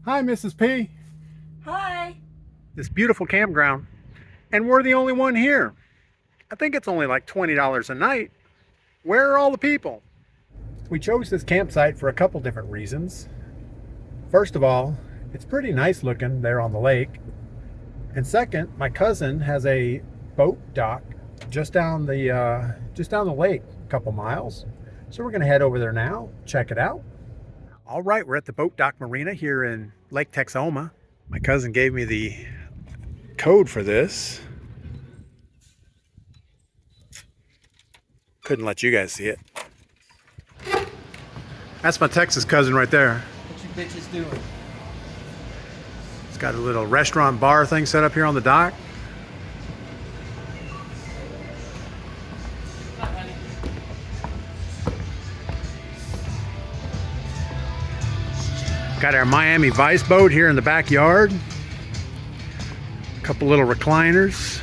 Hi, Mrs. P. Hi. This beautiful campground, and we're the only one here. I think it's only like $20 a night. Where are all the people? We chose this campsite for a couple different reasons. First of all, it's pretty nice looking there on the lake. And second, my cousin has a boat dock just down the lake, a couple miles. So we're gonna head over there now, check it out. All right, we're at the boat dock marina here in Lake Texoma. My cousin gave me the code for this. Couldn't let you guys see it. That's my Texas cousin right there. What you bitches doing? It's got a little restaurant bar thing set up here on the dock. Got our Miami Vice boat here in the backyard. A couple little recliners.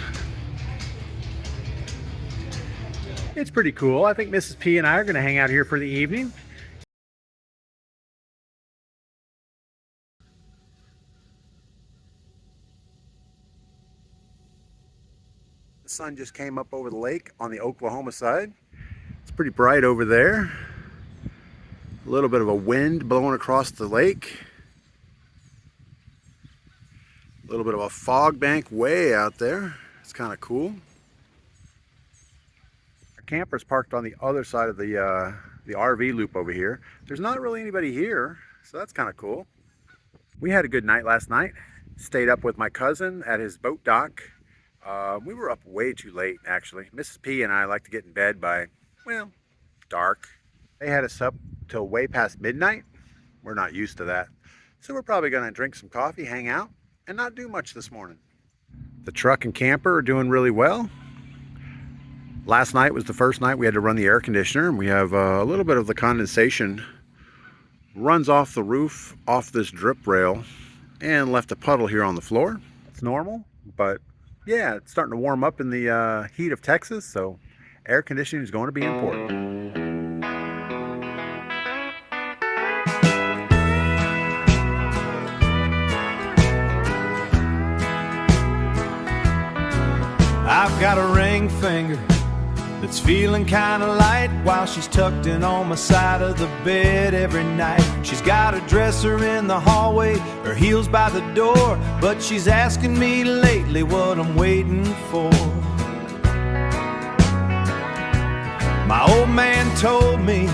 It's pretty cool. I think Mrs. P and I are going to hang out here for the evening. The sun just came up over the lake on the Oklahoma side. It's pretty bright over there. A little bit of a wind blowing across the lake. A little bit of a fog bank way out there. It's kind of cool. Our camper's parked on the other side of the RV loop over here. There's not really anybody here, so that's kind of cool. We had a good night last night. Stayed up with my cousin at his boat dock. We were up way too late, actually. Mrs. P and I like to get in bed by, well, dark. They had us up till way past midnight. We're not used to that. So we're probably gonna drink some coffee, hang out, and not do much this morning. The truck and camper are doing really well. Last night was the first night we had to run the air conditioner, and we have a little bit of the condensation runs off the roof, off this drip rail, and left a puddle here on the floor. It's normal, but yeah, it's starting to warm up in the heat of Texas, so air conditioning is going to be important. I've got a ring finger that's feeling kinda light while she's tucked in on my side of the bed every night. She's got a dresser in the hallway, her heels by the door, but she's asking me lately what I'm waiting for. My old man told me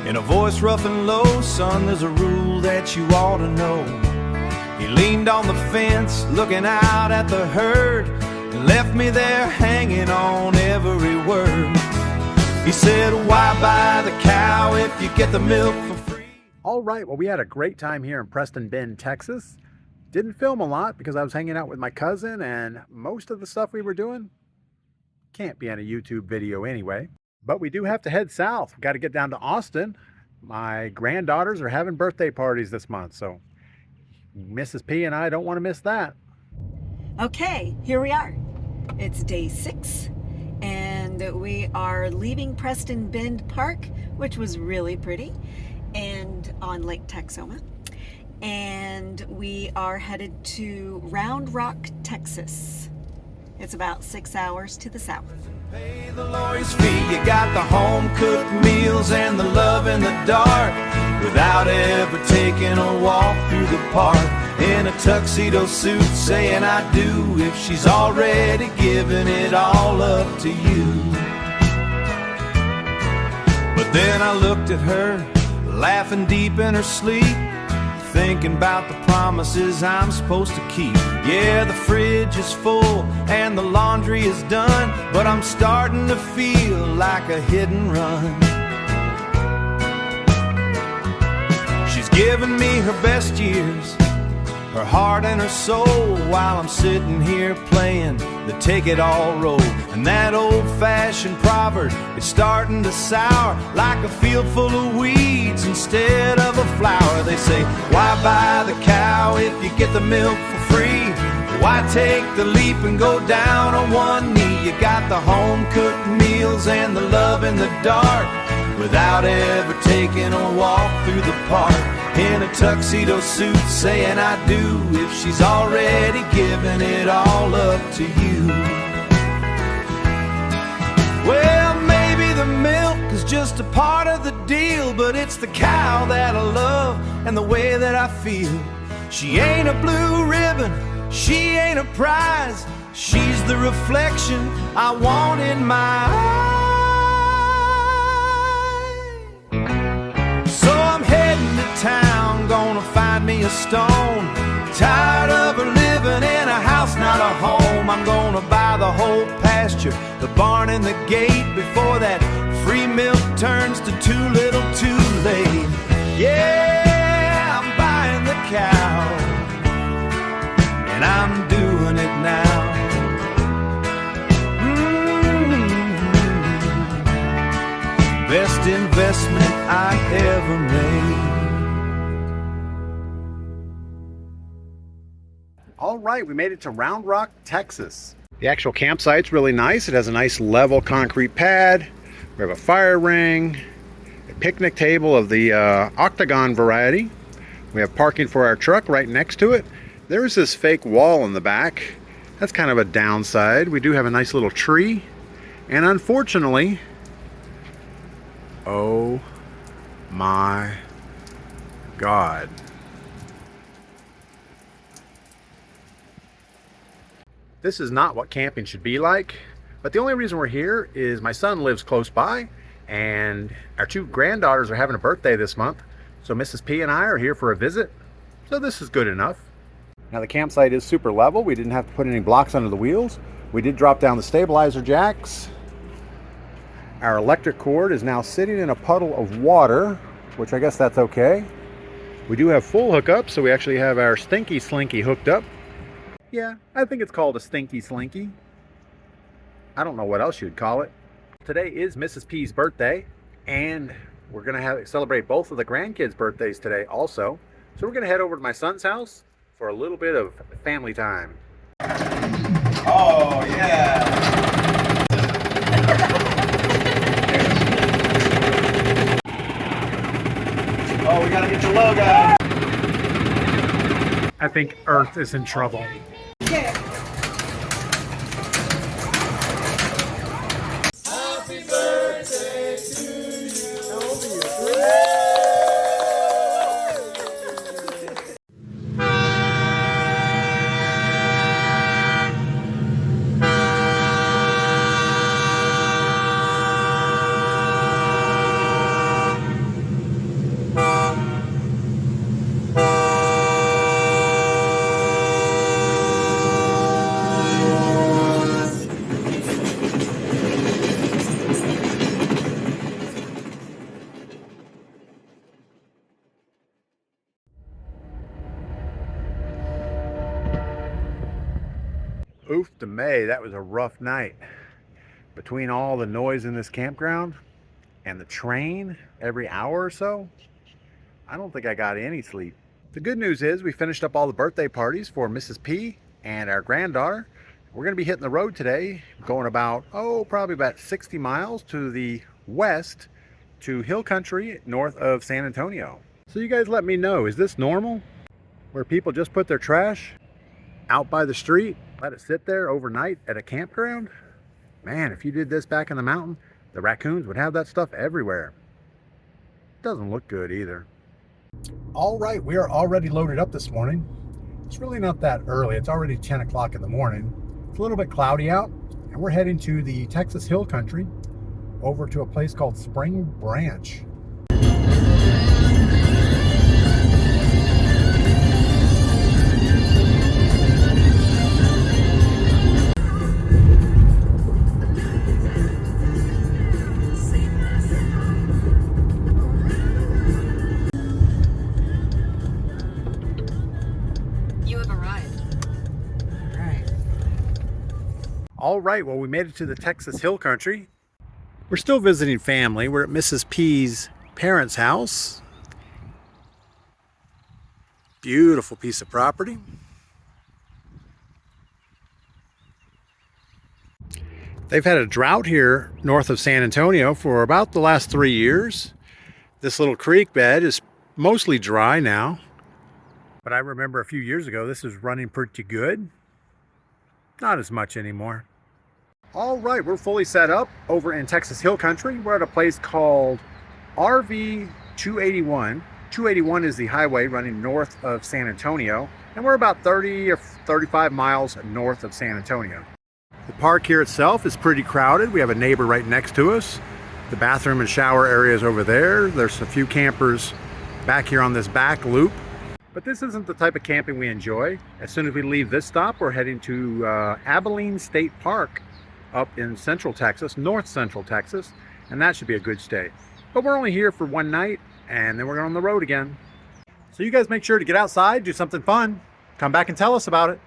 in a voice rough and low, son, there's a rule that you ought to know. He leaned on the fence looking out at the herd and left me there hanging on every word. He said, why buy the cow if you get the milk for free? All right, well, we had a great time here in Preston Bend, Texas. Didn't film a lot because I was hanging out with my cousin, and most of the stuff we were doing can't be on a YouTube video anyway. But we do have to head south. We got to get down to Austin. My granddaughters are having birthday parties this month, so Mrs. P and I don't want to miss that. Okay, here we are. It's day 6 and we are leaving Preston Bend Park, which was really pretty, and on Lake Texoma. And we are headed to Round Rock, Texas. It's about 6 hours to the south. Pay the lawyer's fee, you got the home-cooked meals and the love in the dark, without ever taking a walk through the park in a tuxedo suit saying I do, if she's already given it all up to you. But then I looked at her, laughing deep in her sleep, thinking about the promises I'm supposed to keep. Yeah, the fridge is full and the laundry is done, but I'm starting to feel like a hit and run. She's given me her best years, her heart and her soul, while I'm sitting here playing the take-it-all role. And that old-fashioned proverb is starting to sour, like a field full of weeds instead of a flower. They say, why buy the cow if you get the milk for free? Why take the leap and go down on one knee? You got the home-cooked meals and the love in the dark, without ever taking a walk through the park in a tuxedo suit saying I do if she's already given it all up to you? Well, maybe the milk is just a part of the deal, but it's the cow that I love and the way that I feel. She ain't a blue ribbon, she ain't a prize, she's the reflection I want in my eye. So I'm heading to town, gonna find me a stone. Tired of her living in a house, not a home. I'm gonna buy the whole pasture, the barn and the gate, before that free milk turns to too little too late. Yeah, I'm buying the cow, and I'm doing it now. Best investment I ever made. All right, we made it to Round Rock, Texas. The actual campsite's really nice. It has a nice level concrete pad. We have a fire ring, a picnic table of the octagon variety. We have parking for our truck right next to it. There's this fake wall in the back. That's kind of a downside. We do have a nice little tree. And unfortunately, oh my God. This is not what camping should be like, but the only reason we're here is my son lives close by and our two granddaughters are having a birthday this month. So Mrs. P and I are here for a visit. So this is good enough. Now the campsite is super level. We didn't have to put any blocks under the wheels. We did drop down the stabilizer jacks. Our electric cord is now sitting in a puddle of water, which I guess that's okay. We do have full hookups, so we actually have our Stinky Slinky hooked up. Yeah, I think it's called a Stinky Slinky. I don't know what else you'd call it. Today is Mrs. P's birthday, and we're gonna celebrate both of the grandkids' birthdays today also. So we're gonna head over to my son's house for a little bit of family time. Oh, yeah. Oh, we gotta get your logo. I think Earth is in trouble. Happy birthday to you. Oof to May, that was a rough night. Between all the noise in this campground and the train every hour or so, I don't think I got any sleep. The good news is we finished up all the birthday parties for Mrs. P and our granddaughter. We're gonna be hitting the road today, going about, probably about 60 miles to the west to hill country north of San Antonio. So you guys let me know, is this normal? Where people just put their trash out by the street, let it sit there overnight at a campground? Man, if you did this back in the mountain, the raccoons would have that stuff everywhere. Doesn't look good either. All right, we are already loaded up this morning. It's really not that early. It's already 10 o'clock in the morning. It's a little bit cloudy out, and we're heading to the Texas Hill Country over to a place called Spring Branch. All right, well, we made it to the Texas Hill Country. We're still visiting family. We're at Mrs. P's parents' house. Beautiful piece of property. They've had a drought here north of San Antonio for about the last 3 years. This little creek bed is mostly dry now. But I remember a few years ago, this was running pretty good. Not as much anymore. All right, we're fully set up over in Texas Hill Country. We're at a place called RV 281. 281 is the highway running north of San Antonio, and we're about 30 or 35 miles north of San Antonio. The park here itself is pretty crowded. We have a neighbor right next to us. The bathroom and shower area is over there. There's a few campers back here on this back loop. But this isn't the type of camping we enjoy. As soon as we leave this stop, we're heading to Abilene State Park up in Central Texas, North Central Texas, and that should be a good stay. But we're only here for one night, and then we're going on the road again. So you guys make sure to get outside, do something fun. Come back and tell us about it.